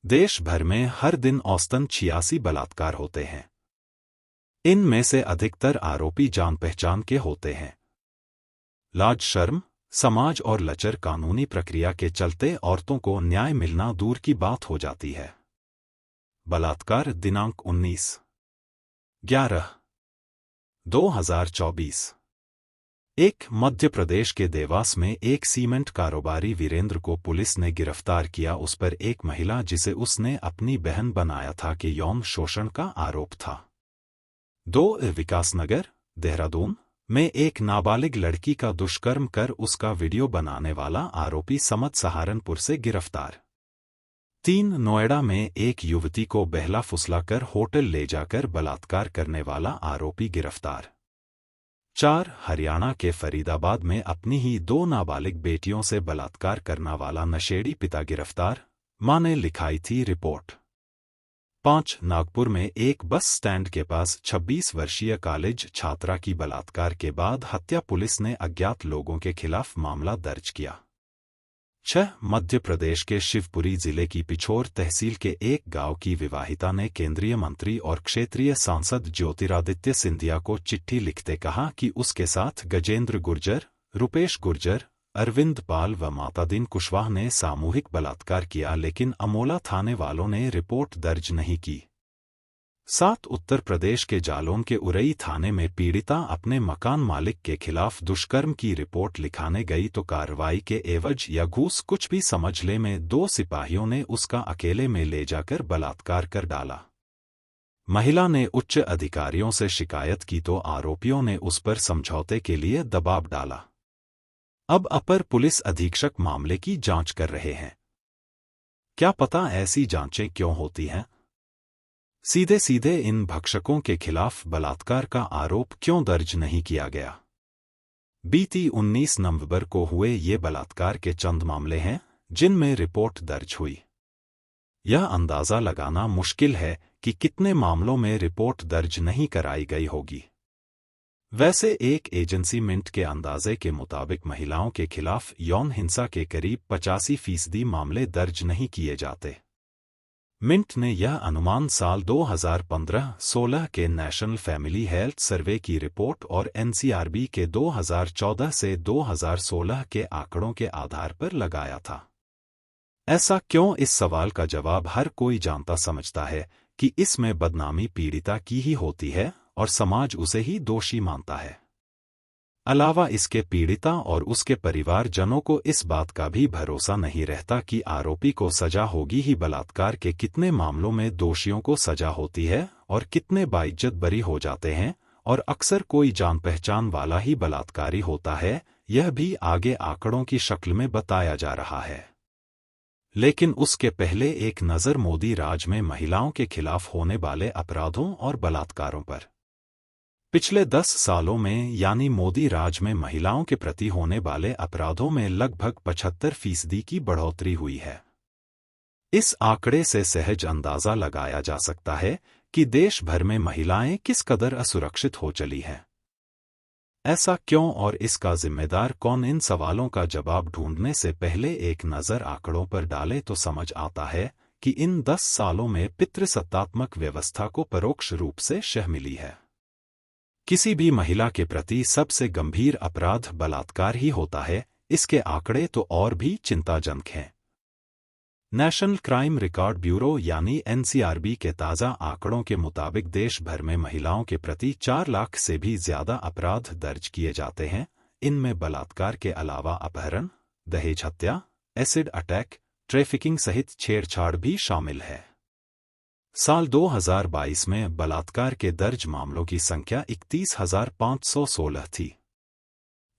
देश भर में हर दिन औसतन 86 बलात्कार होते हैं। इनमें से अधिकतर आरोपी जान पहचान के होते हैं। लाज शर्म, समाज और लचर कानूनी प्रक्रिया के चलते औरतों को न्याय मिलना दूर की बात हो जाती है। बलात्कार दिनांक 19/11/2024। एक मध्य प्रदेश के देवास में एक सीमेंट कारोबारी वीरेंद्र को पुलिस ने गिरफ्तार किया। उस पर एक महिला जिसे उसने अपनी बहन बनाया था के यौन शोषण का आरोप था। 2 विकासनगर, देहरादून में एक नाबालिग लड़की का दुष्कर्म कर उसका वीडियो बनाने वाला आरोपी समत सहारनपुर से गिरफ्तार। 3 नोएडा में एक युवती को बहला फुसला कर होटल ले जाकर बलात्कार करने वाला आरोपी गिरफ्तार। 4 हरियाणा के फरीदाबाद में अपनी ही 2 नाबालिग बेटियों से बलात्कार करने वाला नशेड़ी पिता गिरफ्तार, मां ने लिखाई थी रिपोर्ट। 5 नागपुर में एक बस स्टैंड के पास 26 वर्षीय कॉलेज छात्रा की बलात्कार के बाद हत्या, पुलिस ने अज्ञात लोगों के खिलाफ मामला दर्ज किया। 6 मध्य प्रदेश के शिवपुरी जिले की पिछोर तहसील के एक गांव की विवाहिता ने केंद्रीय मंत्री और क्षेत्रीय सांसद ज्योतिरादित्य सिंधिया को चिट्ठी लिखते कहा कि उसके साथ गजेंद्र गुर्जर, रुपेश गुर्जर, अरविंद पाल व मातादीन कुशवाहा ने सामूहिक बलात्कार किया, लेकिन अमोला थाने वालों ने रिपोर्ट दर्ज नहीं की। 7 उत्तर प्रदेश के जालौन के उरई थाने में पीड़िता अपने मकान मालिक के खिलाफ दुष्कर्म की रिपोर्ट लिखाने गई तो कार्रवाई के एवज या घूस कुछ भी समझ ले में 2 सिपाहियों ने उसका अकेले में ले जाकर बलात्कार कर डाला। महिला ने उच्च अधिकारियों से शिकायत की तो आरोपियों ने उस पर समझौते के लिए दबाव डाला। अब अपर पुलिस अधीक्षक मामले की जांच कर रहे हैं। क्या पता ऐसी जांचें क्यों होती हैं? सीधे सीधे इन भक्षकों के खिलाफ बलात्कार का आरोप क्यों दर्ज नहीं किया गया? बीती 19 नवंबर को हुए ये बलात्कार के चंद मामले हैं जिनमें रिपोर्ट दर्ज हुई। यह अंदाजा लगाना मुश्किल है कि कितने मामलों में रिपोर्ट दर्ज नहीं कराई गई होगी। वैसे एक एजेंसी मिंट के अंदाजे के मुताबिक महिलाओं के खिलाफ यौन हिंसा के करीब 85% मामले दर्ज नहीं किए जाते। मिंट ने यह अनुमान साल 2015-16 के नेशनल फैमिली हेल्थ सर्वे की रिपोर्ट और एनसीआरबी के 2014 से 2016 के आंकड़ों के आधार पर लगाया था। ऐसा क्यों? इस सवाल का जवाब हर कोई जानता समझता है कि इसमें बदनामी पीड़िता की ही होती है और समाज उसे ही दोषी मानता है। अलावा इसके पीड़िता और उसके परिवारजनों को इस बात का भी भरोसा नहीं रहता कि आरोपी को सजा होगी ही। बलात्कार के कितने मामलों में दोषियों को सजा होती है और कितने बाइज्जत बरी हो जाते हैं, और अक्सर कोई जान पहचान वाला ही बलात्कारी होता है, यह भी आगे आंकड़ों की शक्ल में बताया जा रहा है। लेकिन उसके पहले एक नज़र मोदी राज में महिलाओं के खिलाफ होने वाले अपराधों और बलात्कारों पर। पिछले 10 सालों में यानी मोदी राज में महिलाओं के प्रति होने वाले अपराधों में लगभग 75% की बढ़ोतरी हुई है। इस आंकड़े से सहज अंदाजा लगाया जा सकता है कि देश भर में महिलाएं किस कदर असुरक्षित हो चली हैं। ऐसा क्यों और इसका जिम्मेदार कौन? इन सवालों का जवाब ढूंढने से पहले एक नज़र आंकड़ों पर डाले तो समझ आता है कि इन 10 सालों में पितृसत्तात्मक व्यवस्था को परोक्ष रूप से शह मिली है। किसी भी महिला के प्रति सबसे गंभीर अपराध बलात्कार ही होता है। इसके आंकड़े तो और भी चिंताजनक हैं। नेशनल क्राइम रिकॉर्ड ब्यूरो यानी एनसीआरबी के ताज़ा आंकड़ों के मुताबिक देश भर में महिलाओं के प्रति 4 लाख से भी ज्यादा अपराध दर्ज किए जाते हैं। इनमें बलात्कार के अलावा अपहरण, दहेज हत्या, एसिड अटैक, ट्रैफिकिंग सहित छेड़छाड़ भी शामिल है। साल 2022 में बलात्कार के दर्ज मामलों की संख्या 31,516 थी,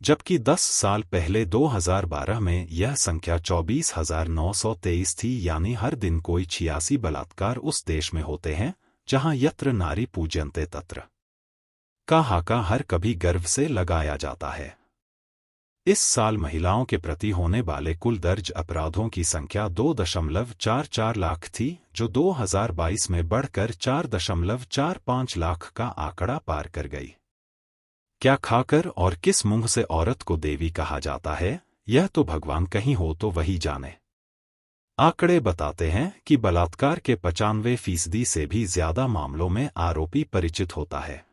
जबकि 10 साल पहले 2012 में यह संख्या 24,923 थी। यानी हर दिन कोई 86 बलात्कार उस देश में होते हैं जहां यत्र नारी पूज्यन्ते तत्र का हाका हर कभी गर्व से लगाया जाता है। इस साल महिलाओं के प्रति होने वाले कुल दर्ज अपराधों की संख्या 2.44 लाख थी, जो 2022 में बढ़कर 4.45 लाख का आंकड़ा पार कर गई। क्या खाकर और किस मुंह से औरत को देवी कहा जाता है, यह तो भगवान कहीं हो तो वही जाने। आंकड़े बताते हैं कि बलात्कार के 95% से भी ज्यादा मामलों में आरोपी परिचित होता है।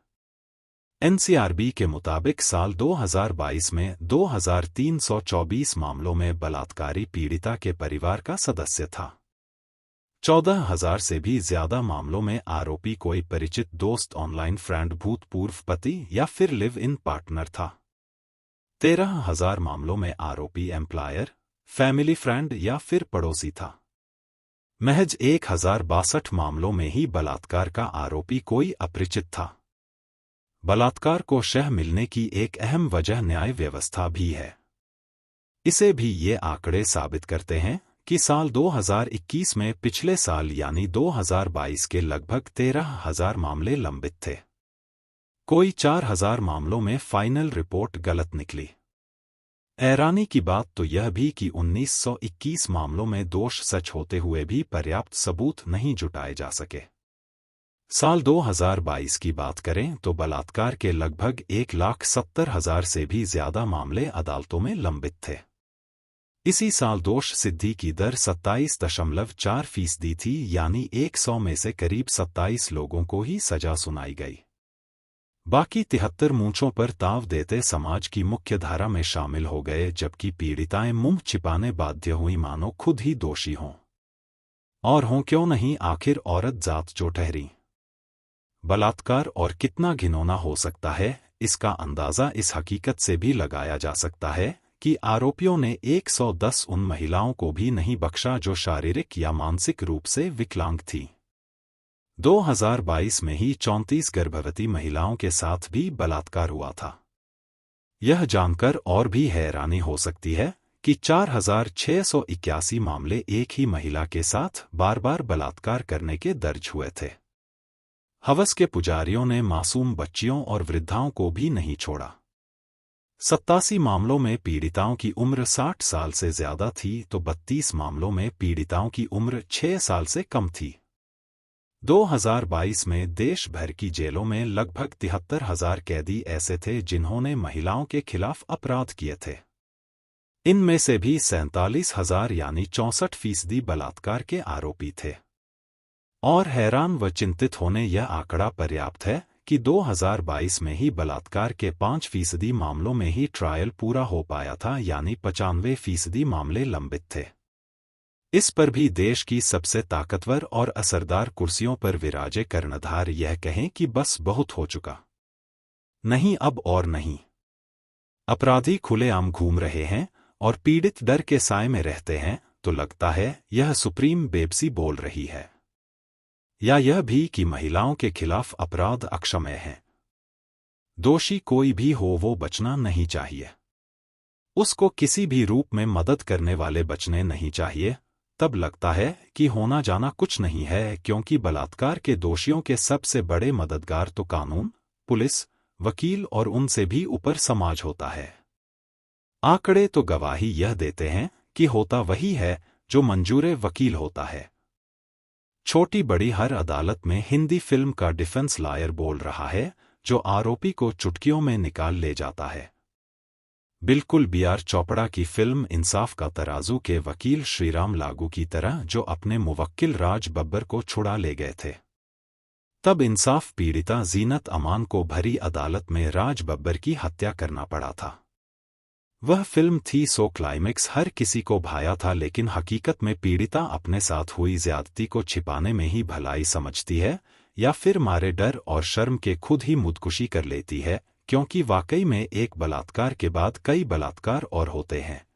एनसीआरबी के मुताबिक साल 2022 में 2324 मामलों में बलात्कारी पीड़िता के परिवार का सदस्य था। 14,000 से भी ज्यादा मामलों में आरोपी कोई परिचित दोस्त, ऑनलाइन फ्रेंड, भूतपूर्व पति या फिर लिव इन पार्टनर था। 13,000 मामलों में आरोपी एम्प्लॉयर, फैमिली फ्रेंड या फिर पड़ोसी था। महज 1,062 मामलों में ही बलात्कार का आरोपी कोई अपरिचित था। बलात्कार को शह मिलने की एक अहम वजह न्याय व्यवस्था भी है। इसे भी ये आंकड़े साबित करते हैं कि साल 2021 में पिछले साल यानी 2022 के लगभग 13,000 मामले लंबित थे। कोई 4,000 मामलों में फाइनल रिपोर्ट गलत निकली। हैरानी की बात तो यह भी कि 1921 मामलों में दोष सच होते हुए भी पर्याप्त सबूत नहीं जुटाए जा सके। साल 2022 की बात करें तो बलात्कार के लगभग 1,70,000 से भी ज्यादा मामले अदालतों में लंबित थे। इसी साल दोष सिद्धि की दर 27.4% थी, यानी 100 में से करीब 27 लोगों को ही सजा सुनाई गई। बाकी 73 मूंछों पर ताव देते समाज की मुख्य धारा में शामिल हो गए, जबकि पीड़िताएं मुंह छिपाने बाध्य हुई मानो खुद ही दोषी हों। और हों क्यों नहीं, आखिर औरत जात जो ठहरी। बलात्कार और कितना घिनौना हो सकता है, इसका अंदाजा इस हकीकत से भी लगाया जा सकता है कि आरोपियों ने 110 उन महिलाओं को भी नहीं बख्शा जो शारीरिक या मानसिक रूप से विकलांग थीं। 2022 में ही 34 गर्भवती महिलाओं के साथ भी बलात्कार हुआ था। यह जानकर और भी हैरानी हो सकती है कि 4,681 मामले एक ही महिला के साथ बार बार बलात्कार करने के दर्ज हुए थे। हवस के पुजारियों ने मासूम बच्चियों और वृद्धाओं को भी नहीं छोड़ा। 87 मामलों में पीड़िताओं की उम्र 60 साल से ज्यादा थी तो 32 मामलों में पीड़िताओं की उम्र 6 साल से कम थी। 2022 में देश भर की जेलों में लगभग 73,000 कैदी ऐसे थे जिन्होंने महिलाओं के खिलाफ अपराध किए थे। इनमें से भी 47,000 यानी 64% बलात्कार के आरोपी थे। और हैरान व चिंतित होने यह आंकड़ा पर्याप्त है कि 2022 में ही बलात्कार के 5% मामलों में ही ट्रायल पूरा हो पाया था, यानी 95% मामले लंबित थे। इस पर भी देश की सबसे ताकतवर और असरदार कुर्सियों पर विराजे कर्णधार यह कहें कि बस बहुत हो चुका, नहीं अब और नहीं। अपराधी खुलेआम घूम रहे हैं और पीड़ित डर के साए में रहते हैं, तो लगता है यह सुप्रीम बेबसी बोल रही है, या यह भी कि महिलाओं के खिलाफ अपराध अक्षम्य है। दोषी कोई भी हो वो बचना नहीं चाहिए, उसको किसी भी रूप में मदद करने वाले बचने नहीं चाहिए। तब लगता है कि होना जाना कुछ नहीं है, क्योंकि बलात्कार के दोषियों के सबसे बड़े मददगार तो कानून, पुलिस, वकील और उनसे भी ऊपर समाज होता है। आंकड़े तो गवाही यह देते हैं कि होता वही है जो मंजूरे वकील होता है। छोटी बड़ी हर अदालत में हिंदी फिल्म का डिफेंस लॉयर बोल रहा है, जो आरोपी को चुटकियों में निकाल ले जाता है। बिल्कुल B.R. चोपड़ा की फिल्म इंसाफ का तराजू के वकील श्रीराम लागू की तरह, जो अपने मुवक्किल राज बब्बर को छुड़ा ले गए थे। तब इंसाफ पीड़िता जीनत अमान को भरी अदालत में राज बब्बर की हत्या करना पड़ा था। वह फिल्म थी सो क्लाइमेक्स हर किसी को भाया था, लेकिन हकीकत में पीड़िता अपने साथ हुई ज्यादती को छिपाने में ही भलाई समझती है, या फिर मारे डर और शर्म के खुद ही खुदकुशी कर लेती है, क्योंकि वाकई में एक बलात्कार के बाद कई बलात्कार और होते हैं।